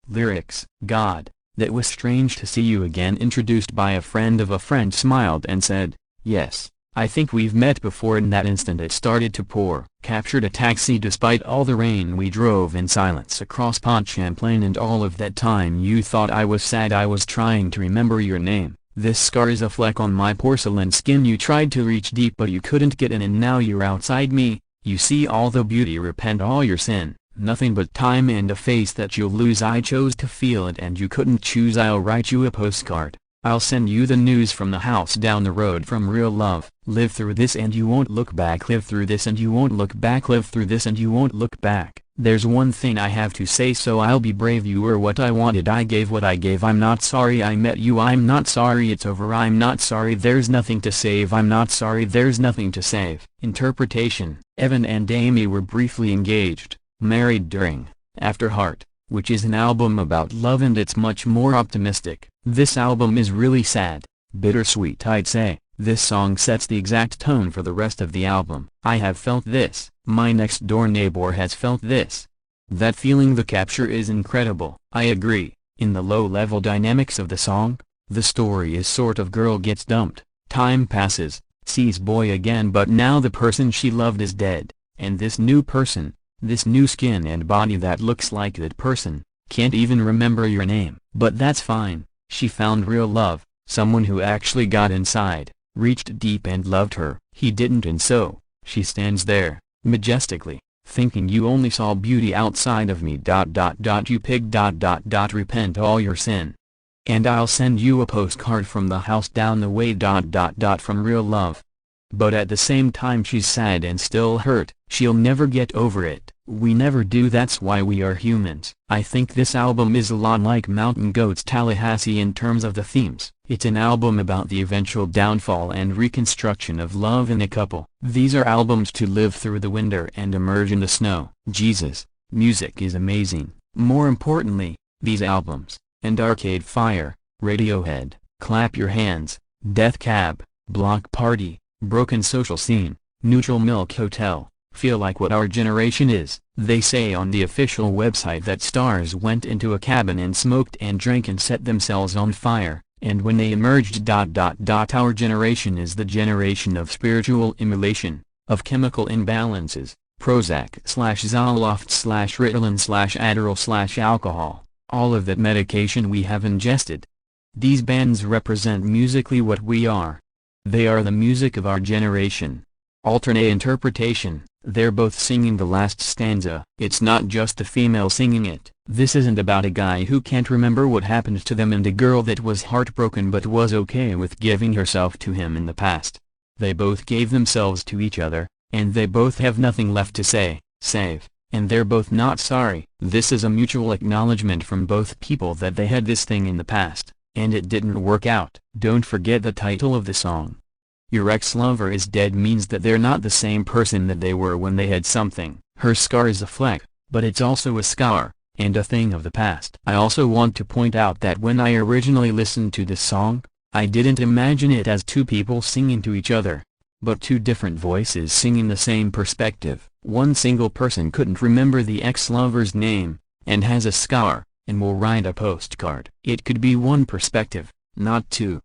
Lyrics: God, that was strange to see you again. Introduced by a friend of a friend, smiled and said, yes, I think we've met before. In that instant it started to pour. Captured a taxi despite all the rain. We drove in silence across Pont Champlain, and all of that time you thought I was sad. I was trying to remember your name. This scar is a fleck on my porcelain skin. You tried to reach deep but you couldn't get in, and now you're outside me. You see all the beauty, repent all your sin. Nothing but time and a face that you'll lose. I chose to feel it and you couldn't choose. I'll write you a postcard. I'll send you the news from the house down the road. From real love. Live through this and you won't look back. Live through this and you won't look back. Live through this and you won't look back. There's one thing I have to say, so I'll be brave. You were what I wanted. I gave what I gave. I'm not sorry I met you. I'm not sorry it's over. I'm not sorry there's nothing to save. I'm not sorry there's nothing to save. Interpretation: Evan and Amy were briefly engaged, married during After Heart, which is an album about love, and it's much more optimistic. This album is really sad, bittersweet, I'd say. This song sets the exact tone for the rest of the album. I have felt this, my next door neighbor has felt this. That feeling, the capture is incredible. I agree. In the low-level dynamics of the song, the story is sort of girl gets dumped, time passes, sees boy again, but now the person she loved is dead, and this new person, this new skin and body that looks like that person, can't even remember your name. But that's fine. She found real love, someone who actually got inside, reached deep and loved her. He didn't, and so, she stands there, majestically, thinking you only saw beauty outside of me. You pig. Repent all your sin. And I'll send you a postcard from the house down the way. From real love. But at the same time she's sad and still hurt. She'll never get over it. We never do. That's why we are humans. I think this album is a lot like Mountain Goat's Tallahassee in terms of the themes. It's an album about the eventual downfall and reconstruction of love in a couple. These are albums to live through the winter and emerge in the snow. Jesus, music is amazing. More importantly, these albums, and Arcade Fire, Radiohead, Clap Your Hands, Death Cab, Block Party, Broken Social Scene, Neutral Milk Hotel, feel like what our generation is. They say on the official website that stars went into a cabin and smoked and drank and set themselves on fire, and when they emerged. Our generation is the generation of spiritual immolation, of chemical imbalances, Prozac/Zoloft/Ritalin/Adderall/alcohol, all of that medication we have ingested. These bands represent musically what we are. They are the music of our generation. Alternate interpretation: they're both singing the last stanza. It's not just a female singing it. This isn't about a guy who can't remember what happened to them and a girl that was heartbroken but was okay with giving herself to him in the past. They both gave themselves to each other, and they both have nothing left to say, save, and they're both not sorry. This is a mutual acknowledgement from both people that they had this thing in the past, and it didn't work out. Don't forget the title of the song. Your ex-lover is dead means that they're not the same person that they were when they had something. Her scar is a fleck, but it's also a scar, and a thing of the past. I also want to point out that when I originally listened to this song, I didn't imagine it as two people singing to each other, but two different voices singing the same perspective. One single person couldn't remember the ex-lover's name, and has a scar, and will write a postcard. It could be one perspective, not two.